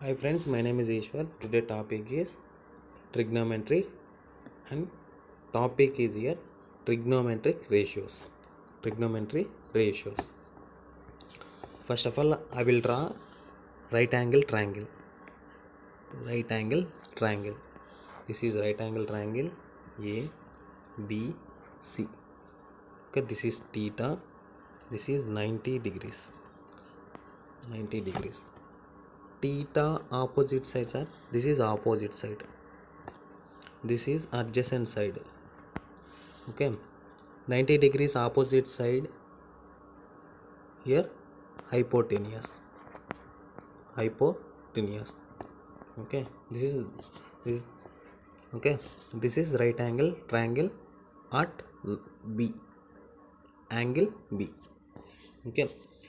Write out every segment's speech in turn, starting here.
Hi friends, my name is Ishwar. Today topic is trigonometry and topic is here trigonometric ratios. Trigonometry ratios. First of all, I will draw right angle triangle. Right angle triangle. This is right angle triangle A, B, C. Okay, this is theta. This is 90 degrees. 90 degrees. Theta opposite sides are, this is opposite side. This is adjacent side. Okay, 90 degrees opposite side here, hypotenuse. Okay, this okay, this is right angle triangle at B, angle B. Okay,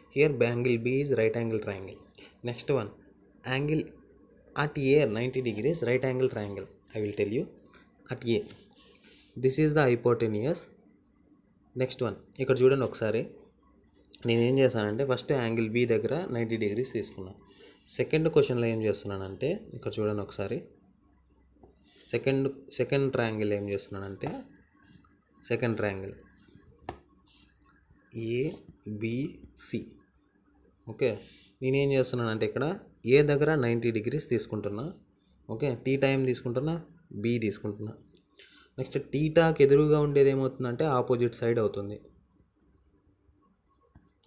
here angle B is right angle triangle. Next one, angle at A 90 degrees right angle triangle. I will tell you at A, this is the hypotenuse. Next one ఇక్కడ చూడండి ఒకసారి, నేను ఏం చేశానంటే first angle B దగ్గర 90 degrees తీసుకున్నాను. Second క్వశ్చన్లో ఏం చేస్తున్నానంటే ఇక్కడ చూడండి ఒకసారి, సెకండ్ ట్రయాంగిల్ ఏం చేస్తున్నానంటే సెకండ్ ట్రయాంగిల్ ఏబిసి. ఓకే, నేనేం చేస్తున్నానంటే ఇక్కడ ఏ దగ్గర 90 డిగ్రీస్ తీసుకుంటున్నా. ఓకే, టీ టైం తీసుకుంటున్నా, బి తీసుకుంటున్నా. నెక్స్ట్ టీటాకి ఎదురుగా ఉండేది ఏమవుతుందంటే ఆపోజిట్ సైడ్ అవుతుంది.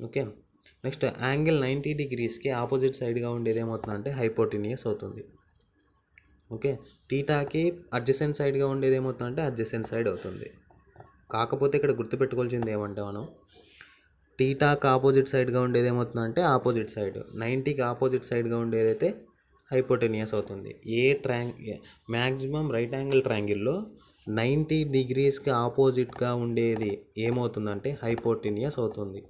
ఓకే, నెక్స్ట్ యాంగిల్ 90 డిగ్రీస్కి ఆపోజిట్ సైడ్గా ఉండేది ఏమవుతుందంటే హైపోటెన్యూస్ అవుతుంది. ఓకే, టీటాకి అడ్జసెంట్ సైడ్గా ఉండేది ఏమవుతుందంటే అడ్జసెంట్ సైడ్ అవుతుంది. కాకపోతే ఇక్కడ గుర్తుపెట్టుకోవాల్సింది ఏమంటే మనం టీటాకి ఆపోజిట్ సైడ్గా ఉండేది ఏమవుతుందంటే ఆపోజిట్ సైడ్, 90కి ఆపోజిట్ సైడ్గా ఉండేదైతే హైపోటెన్యూస్ అవుతుంది. మ్యాక్సిమం రైట్ యాంగిల్ ట్రయాంగిల్లో 90 డిగ్రీస్కి ఆపోజిట్గా ఉండేది ఏమవుతుందంటే హైపోటెన్యూస్ అవుతుంది.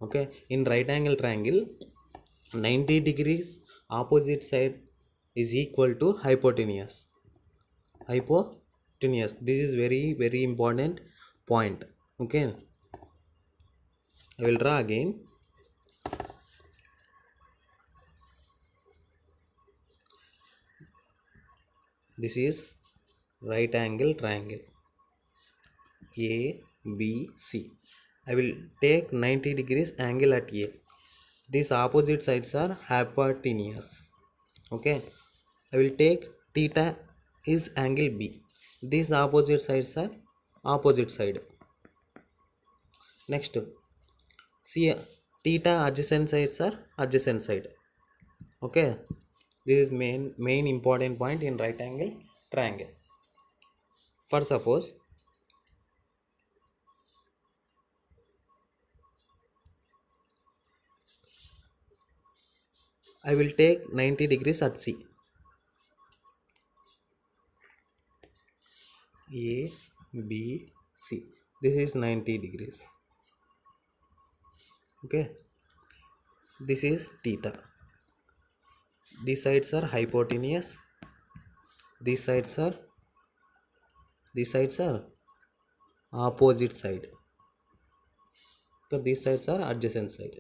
Okay, in right angle triangle 90 degrees opposite side is equal to hypotenuse. This is very important point. Okay, I will draw again. This is right angle triangle ABC. I will take 90 degrees angle at A. These opposite sides are hypotenuse. Okay, I will take theta is angle B. These opposite sides are opposite side. Next, see theta adjacent sides are adjacent side. Okay, this is main important point in right angle triangle. For suppose I will take 90 degrees at C. A, B, C. This is 90 degrees. Okay, this is theta. These sides are hypotenuse. These sides are opposite side. So these sides are adjacent side.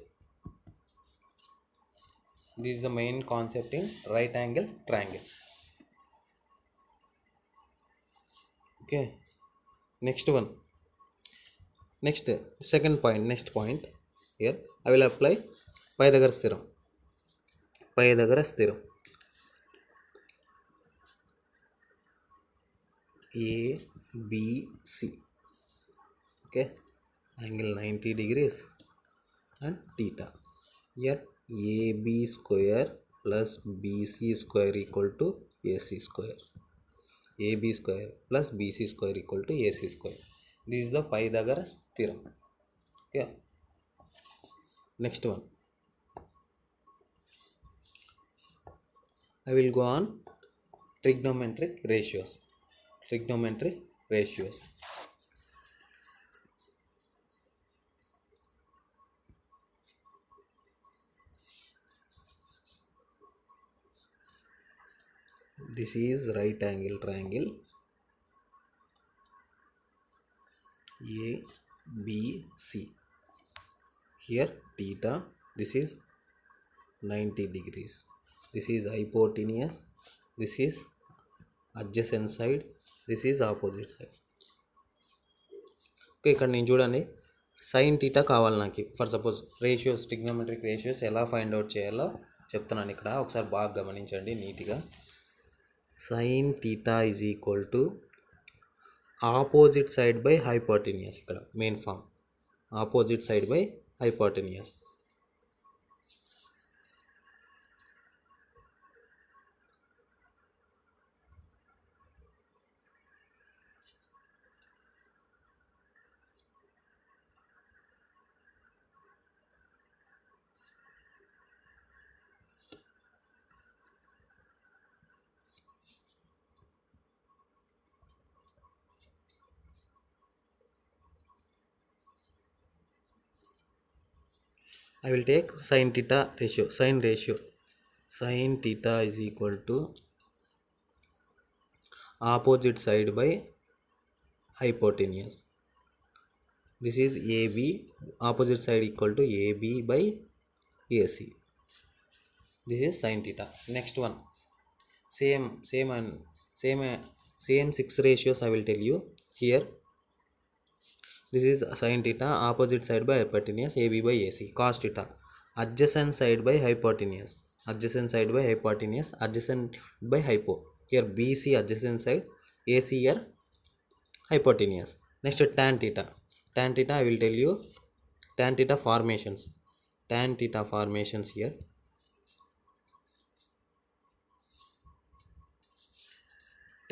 This is the main concept in right angle triangle. Okay, next one, next second point, next point here I will apply Pythagoras theorem. A, B, C. Okay, angle 90 degrees and theta. Here AB square plus BC square equal to AC square. AB square plus BC square equal to AC square. This is the Pythagoras theorem. Okay, next one I will go on trigonometric ratios. This is right angle triangle ABC. Here theta, this is 90 degrees. this is hypotenuse, this is adjacent side, this is opposite side. Okay, ఇక్కడ నేను చూడండి sine theta కావాలి నాకు. For suppose ratios, trigonometric ratios ఎలా find out చేయాలో చెప్తున్నాను ఇక్కడ, ఒకసారి బాగా గమనించండి నీట్గా. Sine theta is equal to opposite side by hypotenuse. ఇక్కడ main form opposite side by hypotenuse. I will take sin theta ratio, sin ratio. Sin theta is equal to opposite side by hypotenuse. This is AB, opposite side equal to AB by AC. This is sin theta. Next one, same six ratios I will tell you here. This is sin theta, opposite side by hypotenuse, AB by AC. Cos theta, adjacent side by hypotenuse, adjacent side by hypotenuse, adjacent by hypo. Here BC adjacent side, AC here hypotenuse. Next tan theta. Tan theta I will tell you tan theta formations. Tan theta formations here.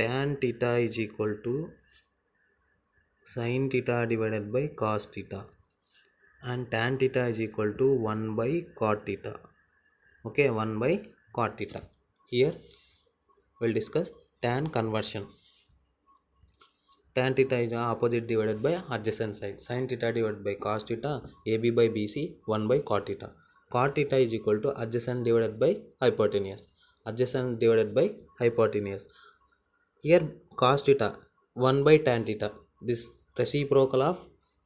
Tan theta is equal to sin theta divided by cos theta, and tan theta is equal to 1 by cot theta. Okay, 1 by cot theta. Here we'll discuss tan conversion. Tan theta is opposite divided by adjacent side. Sin theta divided by cos theta, AB by BC, 1 by cot theta. Cot theta is equal to adjacent divided by hypotenuse, adjacent divided by hypotenuse. Here cos theta 1 by tan theta, this reciprocal of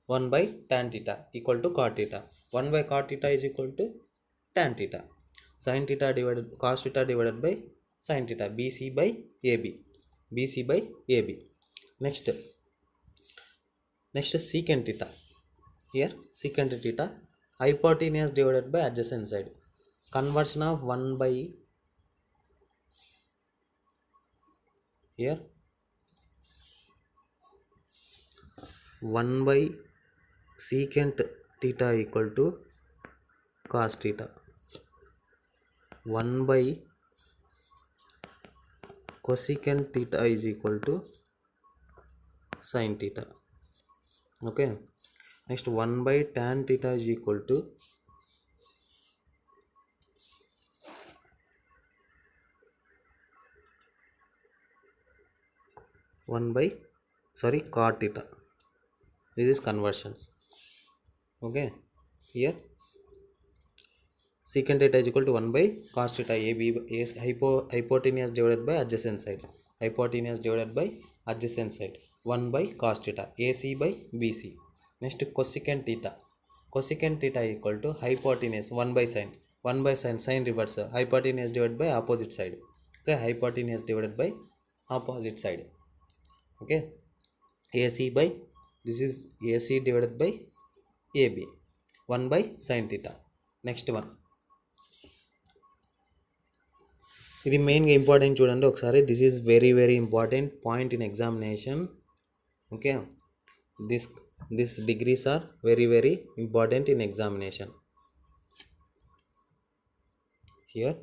1 by tan theta equal to cot theta. 1 by cot theta is equal to tan theta. Sin theta divided cos theta divided by sin theta, BC by AB, BC by AB. Next secant theta. Here secant theta, hypotenuse divided by adjacent side. Conversion of 1 by, here 1 by secant theta equal to cos theta, 1 by cosecant theta is equal to sin theta. Okay, next 1 by tan theta is equal to cot theta. This is conversions. Okay, here secant theta is equal to 1 by cos theta, AB is hypotenuse divided by adjacent side, hypotenuse divided by adjacent side, 1 by cos theta, AC by BC. Next cosecant theta. Cosecant theta equal to hypotenuse 1 by sin, 1 by sin reverse, hypotenuse divided by opposite side. Okay, hypotenuse divided by opposite side. Okay, AC by, this is AC divided by AB, 1 by sin theta. Next one, ఇది మెయిన్గా important చూడండి ఒకసారి. This is very very important point in examination. Okay, this degrees are very very important in examination. Here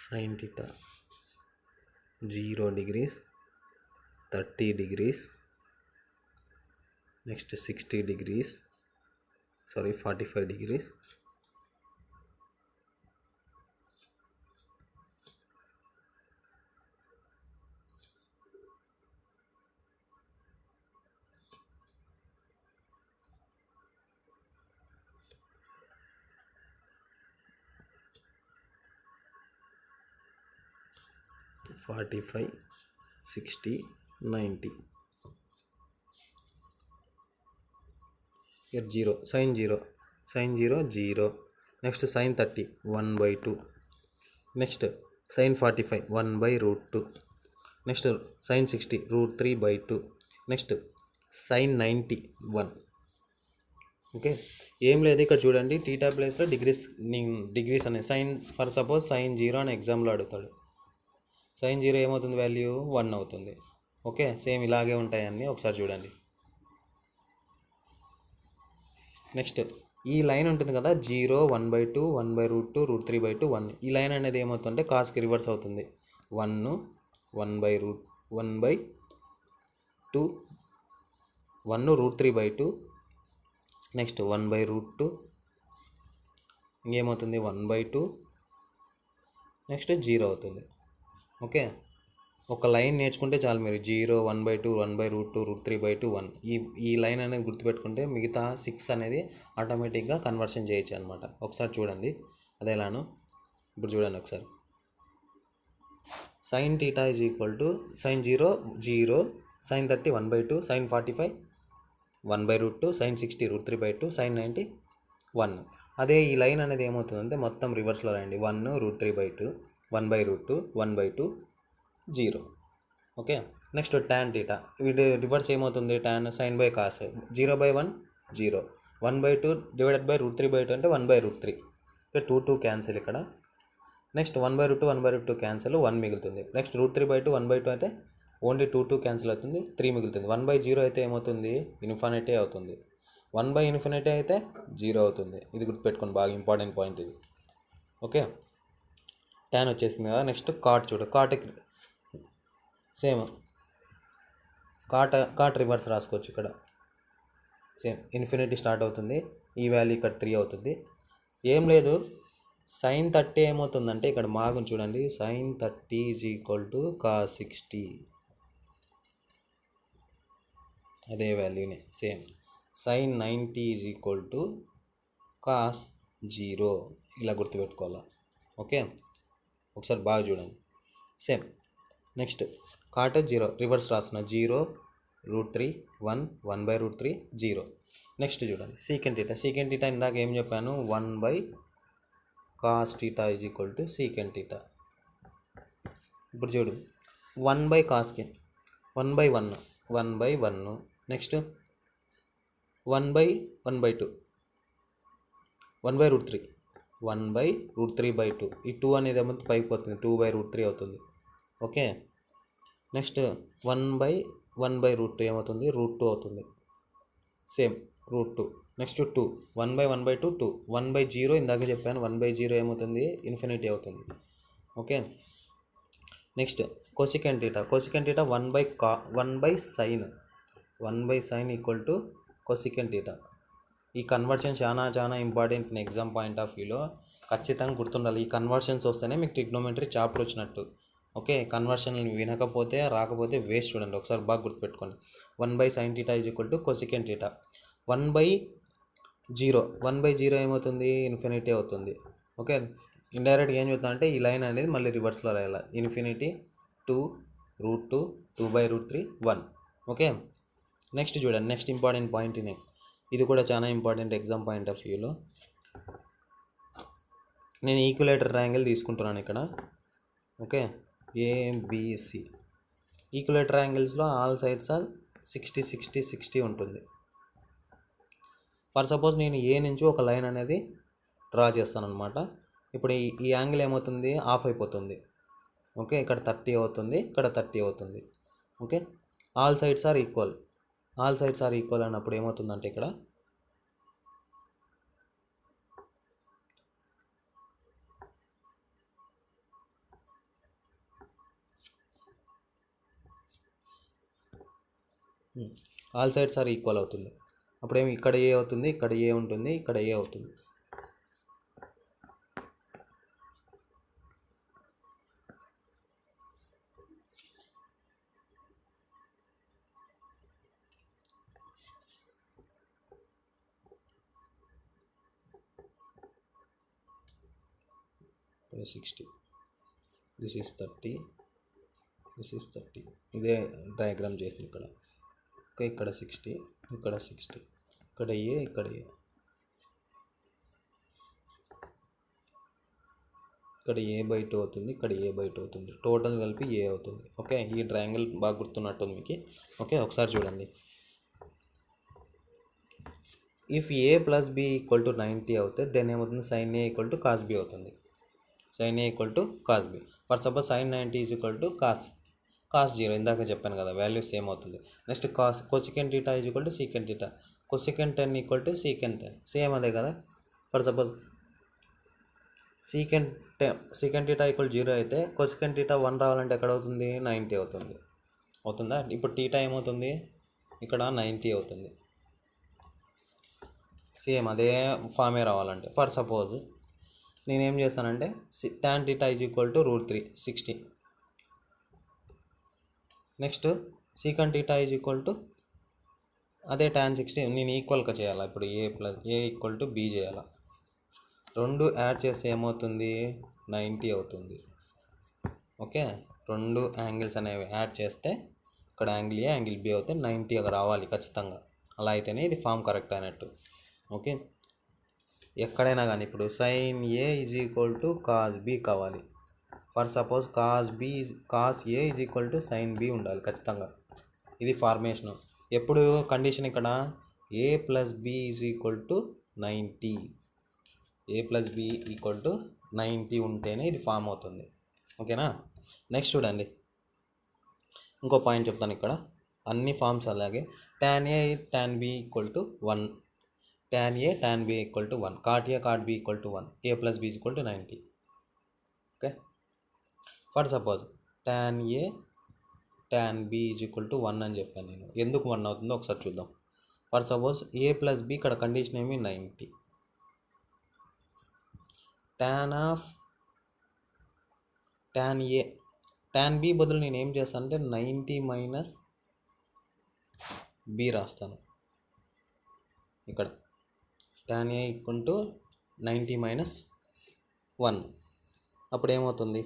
sin theta 0 degrees, 30 degrees, next 60 degrees, 45 degrees, (45, 60, 90). here 0 sin 0 0. Next sin 30 1/2. Next sin 45 1 by root 2. Next sin 60 root 3/2. Next sin 90 1. Okay, ఏం లేదు ఇక్కడ చూడండి, theta ప్లేస్లో degrees అనే sign, for suppose sign 0 అని ఎగ్జామ్లో అడుగుతాడు. Sign 0 ఏమవుతుంది, వాల్యూ 1 అవుతుంది. ఓకే, సేమ్ ఇలాగే ఉంటాయన్నీ ఒకసారి చూడండి. నెక్స్ట్ ఈ లైన్ ఉంటుంది కదా 0 1/2 1/√2 √3/2 1. ఈ లైన్ అనేది ఏమవుతుందంటే కాస్కి రివర్స్ అవుతుంది. 1 1/2 1 √3/2. నెక్స్ట్ 1/√2 ఇంకేమవుతుంది 1/2. నెక్స్ట్ 0 అవుతుంది. ఓకే, ఒక లైన్ నేర్చుకుంటే చాలు మీరు, 0 1/2 1/√2 √3/2 1. ఈ లైన్ అనేది గుర్తుపెట్టుకుంటే మిగతా 6 అనేది ఆటోమేటిక్గా కన్వర్షన్ చేయొచ్చు అనమాట. ఒకసారి చూడండి అది ఎలాను. ఇప్పుడు చూడండి ఒకసారి. Sine theta is equal to sine 0 0, sine 30 1/2, sine 45 1/√2, sine 60 √3/2, sine 90 1. అదే ఈ లైన్ అనేది ఏమవుతుందంటే మొత్తం రివర్స్లో రాయండి. 1 √3/2 1/√2 1/2 0. ఓకే, నెక్స్ట్ tan టీటా, వీటి రివర్స్ ఏమవుతుంది, tan sine by cos 0/1 0, 1/2 divided by √3/2 అంటే 1/√3. ఓకే, 2 2 క్యాన్సిల్ ఇక్కడ. నెక్స్ట్ 1/√2 1/√2 క్యాన్సిల్, 1 మిగులుతుంది. నెక్స్ట్ √3/2 1/2 అయితే ఓన్లీ 2 2 క్యాన్సిల్ అవుతుంది, 3 మిగులుతుంది. 1/0 అయితే ఏమవుతుంది, ఇన్ఫినిటీ అవుతుంది. 1/∞ అయితే 0 అవుతుంది. ఇది గుర్తుపెట్టుకోండి, బాగా ఇంపార్టెంట్ పాయింట్ ఇది. ఓకే, tan వచ్చేసింది కదా. నెక్స్ట్ కాట్ చూడు, కాట్కి సేమ్ కాట్ రివర్స్ రాసుకోవచ్చు ఇక్కడ. సేమ్ ఇన్ఫినిటీ స్టార్ట్ అవుతుంది, ఈ వాల్యూ ఇక్కడ 3 అవుతుంది. ఏం లేదు, సైన్ 30 ఏమవుతుందంటే ఇక్కడ మాగుని చూడండి, sine 30 is equal to cos 60. అదే వాల్యూనే same. Sine 90 is equal to cos 0. ఇలా గుర్తుపెట్టుకోవాలా. ఓకే, ఒకసారి బాగా చూడండి. సేమ్ నెక్స్ట్ కాట్ 0 రివర్స్ రాస్తున్నా, 0 √3 1 1/√3 0. నెక్స్ట్ చూడండి సీకెంట్ టీటా ఇందాక ఏం చెప్పాను, 1/cos theta is equal to secant theta. ఇప్పుడు చూడు 1/cosకి 1/1 1/1. నెక్స్ట్ 1/1/2 1/√3 1/√3/2. ఈ 2 అనేది ఏమో పైకి పోతుంది, 2/√3 అవుతుంది. ఓకే, నెక్స్ట్ 1/1/√2 ఏమవుతుంది, √2 అవుతుంది. సేమ్ √2. నెక్స్ట్ 2 1/1/2 2 1/0 ఇందాక చెప్పాను, 1/0 ఏమవుతుంది, ఇన్ఫినిటీ అవుతుంది. Okay, next cosecant theta 1/sin 1/sin equal to cosecant theta. ఈ కన్వర్షన్ చాలా ఇంపార్టెంట్ ఎగ్జామ్ పాయింట్ ఆఫ్ వ్యూలో, ఖచ్చితంగా గుర్తుండాలి. ఈ కన్వర్షన్స్ వస్తేనే మీకు ట్రిగ్నోమెట్రీ చాప్టర్ వచ్చినట్టు. ఓకే, కన్వర్షన్ వినకపోతే రాకపోతే వేస్ట్. చూడండి ఒకసారి బాగా గుర్తుపెట్టుకోండి. 1/sin theta is equal to cosecant theta. 1/0 ఏమవుతుంది, ఇన్ఫినిటీ అవుతుంది. ఓకే, ఇండైరెక్ట్గా ఏం చెప్తా అంటే ఈ లైన్ అనేది మళ్ళీ రివర్స్లో రాయాలి. ఇన్ఫినిటీ 2 √2 2/√3 1. ఓకే, నెక్స్ట్ చూడండి, నెక్స్ట్ ఇంపార్టెంట్ పాయింట్ ఇది కూడా చాలా ఇంపార్టెంట్ ఎగ్జామ్ పాయింట్ ఆఫ్ వ్యూలో. నేను ఈక్యులేటర్ ట్రయాంగిల్ తీసుకుంటున్నాను ఇక్కడ. ఓకే, ఏబిసి ఈక్యులేటర్ యాంగిల్స్లో ఆల్ సైడ్స్ ఆర్ 60 60 60 ఉంటుంది. ఫర్ సపోజ్ నేను ఏ నుంచి ఒక లైన్ అనేది డ్రా చేస్తాను అనమాట. ఇప్పుడు ఈ యాంగిల్ ఏమవుతుంది, ఆఫ్ అయిపోతుంది. ఓకే, ఇక్కడ 30 అవుతుంది, ఇక్కడ 30 అవుతుంది. Okay, all sides are equal అన్నప్పుడు ఏమవుతుందంటే ఇక్కడ ఆల్ సైడ్స్ ఆర్ ఈక్వల్ అవుతుంది. అప్పుడేమి ఇక్కడ ఏ అవుతుంది, ఇక్కడ ఏ ఉంటుంది, ఇక్కడ ఏ అవుతుంది. ఇక్కడ 60, దిస్ ఈస్ 30, దిస్ ఈస్ 30. ఇదే డయాగ్రామ్ చేసింది ఇక్కడ. ఓకే, ఇక్కడ 60, ఇక్కడ 60. ఇక్కడ ఏ ఇక్కడ ఏ ఇక్కడ A/2 అవుతుంది, ఇక్కడ A/2 అవుతుంది, టోటల్ కలిపి ఏ అవుతుంది. ఓకే, ఈ ట్రయాంగిల్ బాగా గుర్తున్నట్టుంది మీకు. ఓకే, ఒకసారి చూడండి. If A plus B equal to 90 అవుతే దెన్ ఏమవుతుంది, sin A equal to cos B అవుతుంది. sin A equal to cos B. For suppose sin 90 is equal to cos 0, ఇందాక చెప్పాను కదా, వాల్యూ సేమ్ అవుతుంది. Next cosecant θ is equal to secant θ, cosecant 10 equal to secant 10, same అదే కదా. For suppose secant θ equal 0 అయితే cosecant θ 1 రావాలంటే ఎక్కడ అవుతుంది, 90 అవుతుంది. అవుతుందా? ఇప్పుడు θ ఏమవుతుంది, ఇక్కడ 90 అవుతుంది. సేమ్ అదే ఫామే రావాలంటే, ఫర్ సపోజ్ నేనేం చేస్తానంటే tan θ is equal to √3 60. Next secant θ is equal to అదే tan 60 నేను ఈక్వల్గా చేయాలి. ఇప్పుడు A ఈక్వల్ టు B చేయాలి. రెండు యాడ్ చేస్తే ఏమవుతుంది, 90 అవుతుంది. ఓకే, రెండు యాంగిల్స్ అనేవి యాడ్ చేస్తే ఇక్కడ యాంగిల్ A యాంగిల్ B అవుతే 90 రావాలి ఖచ్చితంగా. అలా అయితేనే ఇది ఫామ్ కరెక్ట్ అయినట్టు. ఓకే, ఎక్కడైనా కానీ ఇప్పుడు sin A is equal to cos B కావాలి. For suppose cos A is equal to sin B ఉండాలి ఖచ్చితంగా. ఇది ఫార్మేషను. ఎప్పుడు కండిషన్ ఇక్కడ A plus B is equal to 90, A plus B equal to 90 ఉంటేనే ఇది ఫామ్ అవుతుంది. ఓకేనా? నెక్స్ట్ చూడండి, ఇంకో పాయింట్ చెప్తాను. ఇక్కడ అన్ని ఫామ్స్ అలాగే tan A tan B equal to 1, tan A tan B equal to 1, cot A cot B equal to 1, A plus B equal to 90. Okay, for suppose tan A tan B is equal to 1 అని చెప్పాను నేను. ఎందుకు 1 అవుతుందో ఒకసారి చూద్దాం. For suppose A plus B ఇక్కడ condition ఏమి 90. tan A tan B బదులు నేను ఏం చేస్తాను అంటే 90 మైనస్ B రాస్తాను. ఇక్కడ tan A equal to 90 minus 1, అప్పుడు ఏమవుతుంది,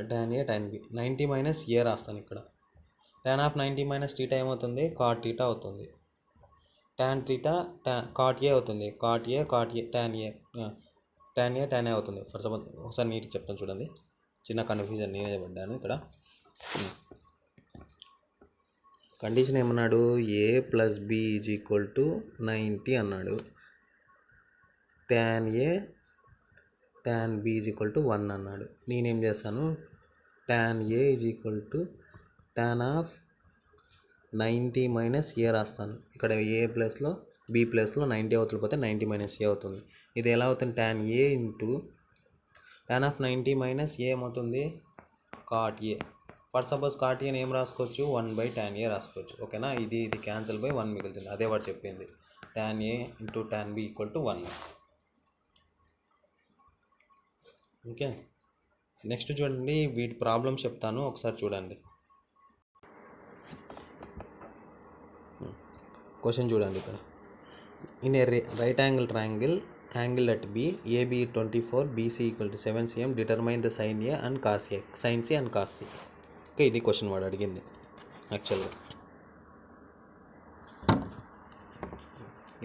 tan A tan B 90 minus A రాస్తాను. ఇక్కడ tan ఆఫ్ 90 మైనస్ θ ఏమవుతుంది, cot θ అవుతుంది. tan θ cot A అవుతుంది, cot A tan A tan A అవుతుంది. ఫర్ సపోజ్ ఒకసారి నీట్గా చెప్తాను చూడండి, చిన్న కన్ఫ్యూజన్ నేనే పడ్డాను. ఇక్కడ కండిషన్ ఏమన్నాడు, A plus B is equal to 90 అన్నాడు. tan A tan B is equal to 1 అన్నాడు. నేనేం చేస్తాను, tan A is equal to tan of 90 minus A రాస్తాను. ఇక్కడ A ప్లస్లో B ప్లస్లో 90 అవుతుంది పోతే 90 మైనస్ A అవుతుంది. ఇది ఎలా అవుతుంది, tan A into tan of 90 minus A ఏమవుతుంది, cot A. For suppose cot A ఏం రాసుకోవచ్చు, 1/tan A రాసుకోవచ్చు. ఓకేనా, ఇది క్యాన్సిల్ బై 1 మిగులుతుంది. అదే వాడు చెప్పింది, tan A into tan B equal to 1. Okay, next చూడండి, వీటి ప్రాబ్లమ్స్ చెప్తాను ఒకసారి చూడండి. క్వశ్చన్ చూడండి. ఇక్కడ in a right angle triangle angle at B AB 24 BC equal to 7 cm determine the sin A and cos A, sin C and cos C. Okay, ఇది question వాడు అడిగింది యాక్చువల్గా.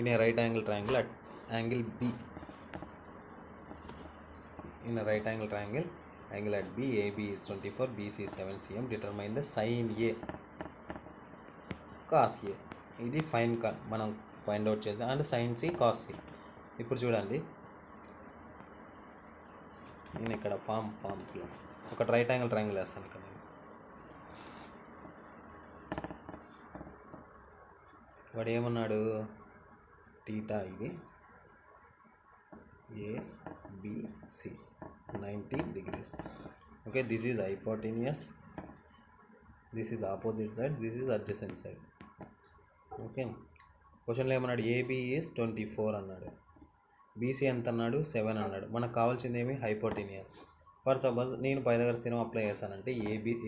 In a right angle triangle at angle B in a right angle triangle angle at B AB is 24 BC is 7 cm determine the sin A cos A. ఇది మనం find out చేద్దాం, and sin C cos C. ఇప్పుడు చూడండి, నేను ఇక్కడ form ఒక right angle triangle వేస్తాను. ఇక్కడ నేను వాడు ఏమన్నాడు, టీటా ఇది ABC 90 degrees. Okay, this is hypotenuse, this is opposite side, this is adjacent side. Okay, క్వశ్చన్లో ఏమన్నాడు, AB ఈజ్ 24 అన్నాడు, BC ఎంత అన్నాడు, 7 అన్నాడు. మనకు కావాల్సింది ఏమి, హైపోటెనియస్. ఫర్ సపోజ్ నేను పైథాగరస్ అప్లై చేశానంటే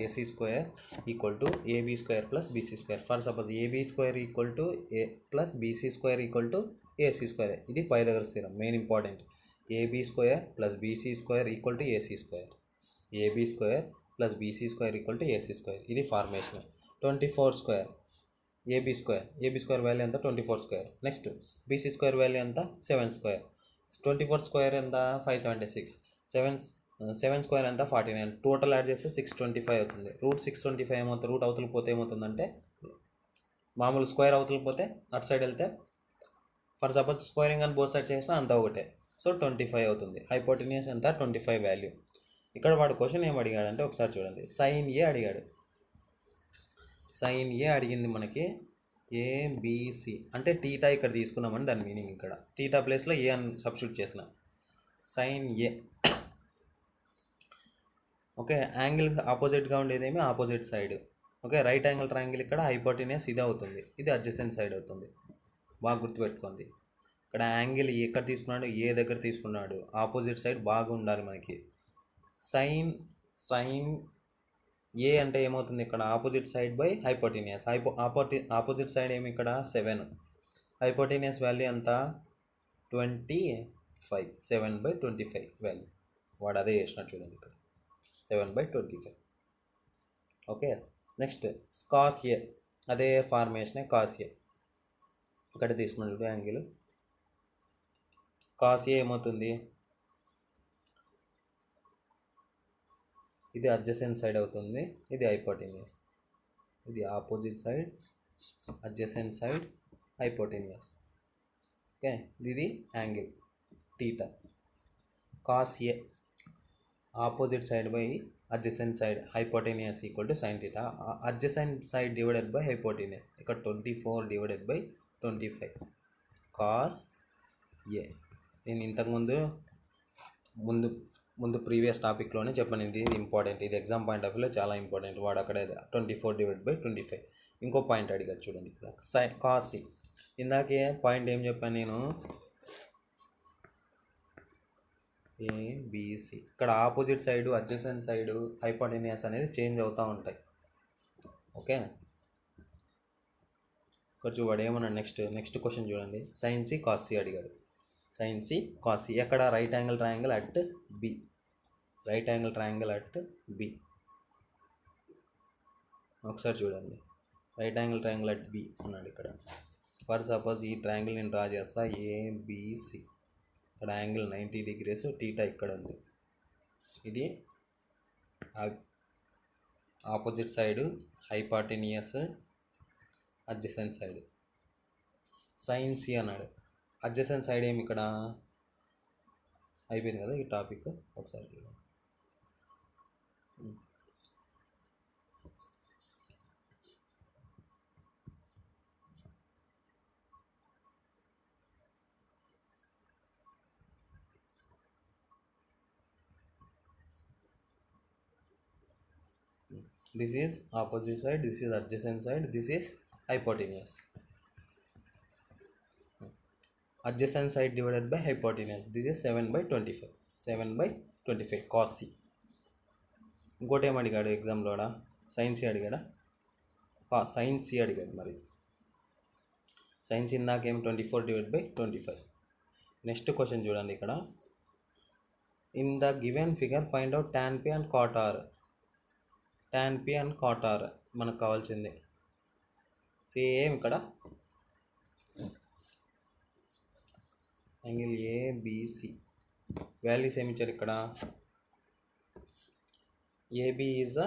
AC square equal to AB square plus BC square. For suppose AB square equal to A plus BC square equal to AC square. ఇది Pythagoras theorem, main important. AB square plus BC square equal to AC square. AB square plus BC square equal to AC square. ఇది formation. 24 square AB square value ఎంత 24 square. Next BC square value ఎంత 7 square. 24 square ఎంత 576. 7 square ఎంత 49. Total add చేస్తే 625 అవుతుంది. Route 625 ఏమవుతుంది, route అవతలకి పోతే ఏమవుతుందంటే మామూలు స్క్వేర్ అవతలకి పోతే అటు సైడ్ వెళ్తే ఫర్ సపోజ్ స్క్వేరింగ్ అని బోత్ సైడ్ చేసినా అంతా ఒకటే. సో 25 అవుతుంది. హైపోటెన్యూస్ ఎంత 25 వాల్యూ. ఇక్కడ వాడు క్వశ్చన్ ఏం అడిగాడంటే ఒకసారి చూడండి. సైన్ ఏ అడిగాడు. సైన్ ఏ అడిగింది మనకి ఏబిసి అంటే టీటా ఇక్కడ తీసుకున్నామని దాని మీనింగ్. ఇక్కడ టీటా ప్లేస్లో ఏ అని సబ్స్టిట్యూట్ చేసిన. సైన్ ఏ ఓకే. యాంగిల్ ఆపోజిట్గా ఉండేదేమి opposite side. Okay. Right angle triangle ఇక్కడ హైపోటెన్యూస్ ఇది అవుతుంది, ఇది అడ్జసెంట్ సైడ్ అవుతుంది. బాగా గుర్తుపెట్టుకోండి. ఇక్కడ యాంగిల్ ఎక్కడ తీసుకున్నాడు, ఏ దగ్గర తీసుకున్నాడు, ఆపోజిట్ సైడ్ బాగా ఉండాలి మనకి. సైన్ ఏ అంటే ఏమవుతుంది ఇక్కడ opposite side by hypotenuse. Opposite side ఏమి ఇక్కడ 7. హైపోటెన్యూస్ వాల్యూ ఎంత 25. 7/25 వాల్యూ. వాడు అదే చేసినట్టు చూడండి ఇక్కడ 7/25. ఓకే. నెక్స్ట్ కాస్ ఏ, అదే ఫార్మేషనే కాస్ ఏ. ఇక్కడ తీసుకున్నాడు యాంగిల్ కాస్ ఏ ఏమవుతుంది, ఇది అడ్జసెంట్ సైడ్ అవుతుంది, ఇది హైపోటెన్యూస్. ఇది opposite side, adjacent side, hypotenuse. Okay. ఇది angle theta. Cos A opposite side by adjacent side hypotenuse equal to sine theta. Adjacent side divided by hypotenuse. ఇక్కడ 24/25 cos A. నేను ఇంతకుముందు ముందు ప్రీవియస్ టాపిక్లోనే చెప్పాను, ఇది ఇంపార్టెంట్, ఇది ఎగ్జామ్ పాయింట్ ఆఫ్ వ్యూలో చాలా ఇంపార్టెంట్. వాడు అక్కడ 24/25. ఇంకో పాయింట్ అడిగారు చూడండి ఇక్కడ కాస్ సి. ఇందాకే పాయింట్ ఏం చెప్పాను నేను, ఏబిసి. ఇక్కడ opposite side, adjacent side, hypotenuse అనేది చేంజ్ అవుతూ ఉంటాయి. ఓకే. కొంచెం వాడు ఏమన్నాడు నెక్స్ట్ క్వశ్చన్ చూడండి. సైన్ సి కాస్ సి అడిగాడు. సైన్ సి కాస్ సి ఎక్కడ right angle triangle at B. Right angle triangle at B. ఒకసారి చూడండి. Right angle triangle at B అన్నాడు ఇక్కడ. ఫర్ సపోజ్ ఈ ట్రయాంగిల్ నేను డ్రా చేస్తా ఏబిసి. ఇక్కడ యాంగిల్ 90 degrees, టీటా ఇక్కడ ఉంది. ఇది opposite side, hypotenuse, adjacent side. Sign C అన్నాడు. అడ్జసెంట్ సైడ్ ఏమి ఇక్కడ అయిపోయింది కదా ఈ టాపిక్. ఒకసారి చూడండి. This is opposite side, this is adjacent side, this is hypotenuse. Adjacent side divided by hypotenuse. This is 7/25. 7/25 cos c. ఇంకోటి ఏం అడిగాడు ఎగ్జామ్లోడా, సైన్ సి అడిగాడా, సైన్ సి అడిగాడు. మరి సైన్ సి ఇందాకేం 24/25. నెక్స్ట్ క్వశ్చన్ చూడండి ఇక్కడ. In the given figure find out tan p and cot r. tan p and cot r మనకు కావాల్సింది. Same ఇక్కడ యాంగిల్ ఏబిసి వాల్యూస్ ఏమి ఇచ్చారు ఇక్కడ. AB is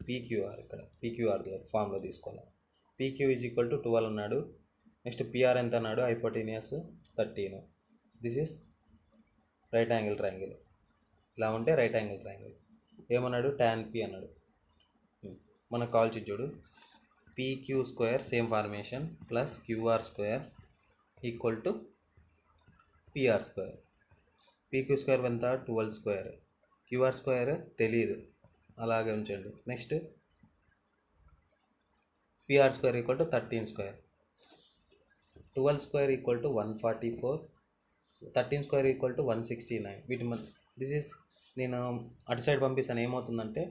PQR. ఇక్కడ పీక్యూఆర్ ఫామ్లో తీసుకోవాలి. పీక్యూ ఈజ్ ఈక్వల్ టు 12 అన్నాడు. నెక్స్ట్ పిఆర్ ఎంత అన్నాడు, hypotenuse 13. This is right angle triangle. ఇలా ఉంటే రైట్ యాంగిల్ ట్రయాంగిల్. ఏమన్నాడు tan p అన్నాడు. మనకు కావాల్సి చూడు PQ square same formation plus QR square equal to PR square. PQ square ఎంత 12 స్క్వేర్, క్యూఆర్ స్క్వేర్ తెలియదు, అలాగే ఉంచండి. Next PR square equal to 13 square. 12 square equal to 144, 13 square equal to 169. వీటి దిస్ ఈస్ నేను అటు సైడ్ పంపిస్తాను. ఏమవుతుందంటే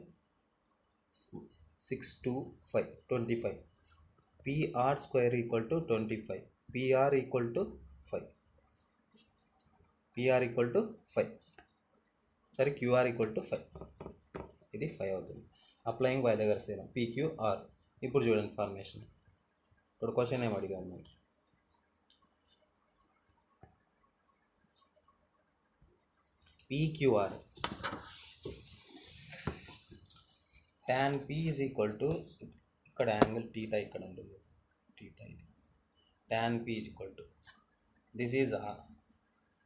6 2 5 25. PR square equal to 25. PR equal to 5. PR equal to 5. సరే క్యూఆర్ ఈక్వల్ టు 5, ఇది 5 అవుతుంది. Applying Pythagoras theorem PQR. ఇప్పుడు చూడండి ఫార్మేషన్. ఇక్కడ క్వశ్చన్ ఏమి అడిగాను మనకి, PQR tan p is equal to, ఇక్కడ యాంగిల్ టీటా ఇక్కడ ఉంటుంది, టీటా ఇది. tan p ఈజ్ ఈక్వల్ టు, this is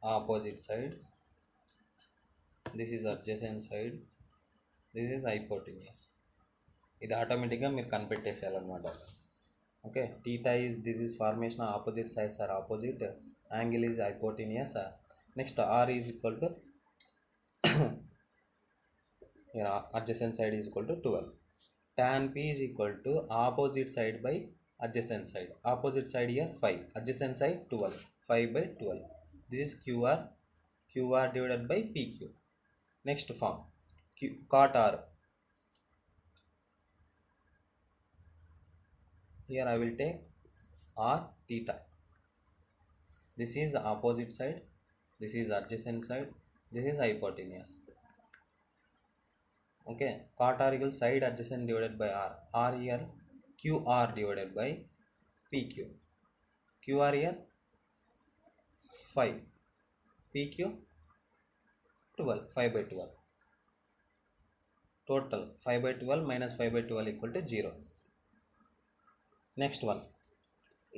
opposite side, this is adjacent side, this is hypotenuse. ఇది ఆటోమేటిక్గా మీరు కనిపెట్టేసేయాలన్నమాట. Okay, theta is, this is formation, opposite sides are opposite, angle is hypotenuse. Next R is equal to adjacent side is equal to 12. Tan p is equal to opposite side by adjacent side. Opposite side here 5, adjacent side 12, 5 by 12. This is QR, QR divided by PQ. Next form, cot R. Here I will take R theta. This is opposite side, this is adjacent side, this is hypotenuse. Okay, cot R equals side adjacent divided by R. R here QR divided by PQ. QR here 5, PQ 12, 5 by 12. Total 5 by 12 minus 5 by 12 equal to 0. Next one,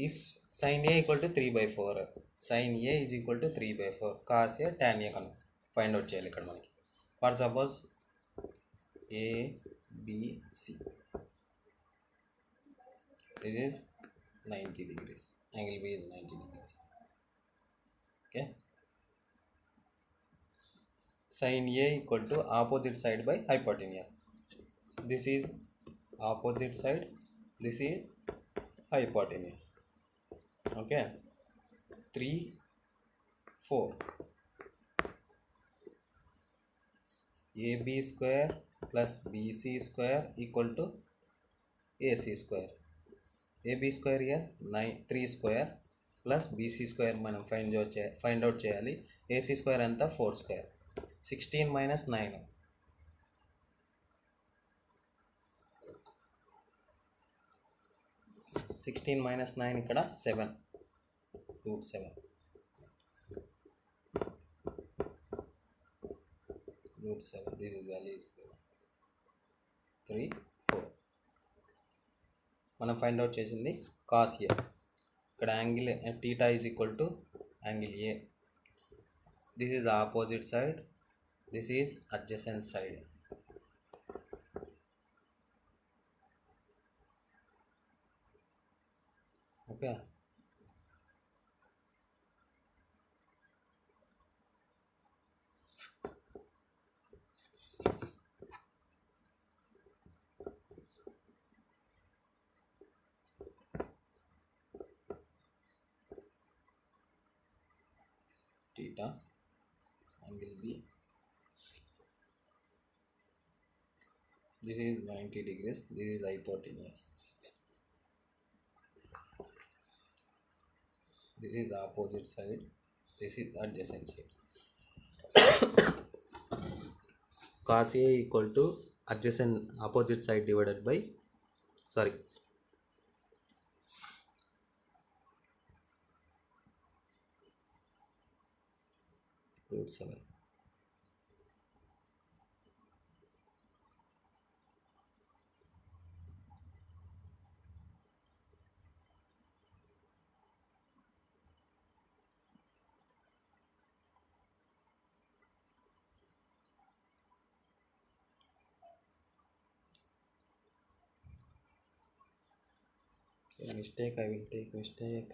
if sin A equal to 3 by 4, sin A is equal to 3 by 4, cos A tan A కను find out చేయాలి ఇక్కడ మనకి. For suppose A, B, C. This is 90 degrees. Angle B is 90 degrees. Okay. Sin A equal to opposite side by hypotenuse. This is opposite side. This is hypotenuse. Okay. 3, 4. AB square plus BC square equal to AC square. AB square here 3 square plus BC square మనం find out చేయాలి. AC square అంతా 4 square. 16 minus 9. 16 minus 9 ఇక్కడ 7, root 7. Root 7. This is value is 3, 4. మనం find out చేసింది cos A. ఇక్కడ angle theta is equal to angle A. This is opposite side, this is adjacent side. Okay, theta, angle B, this is 90 degrees, this is hypotenuse, this is the opposite side, this is adjacent side. Cos A equal to adjacent opposite side divided by, sorry, root 7. Mistake, I will take mistake.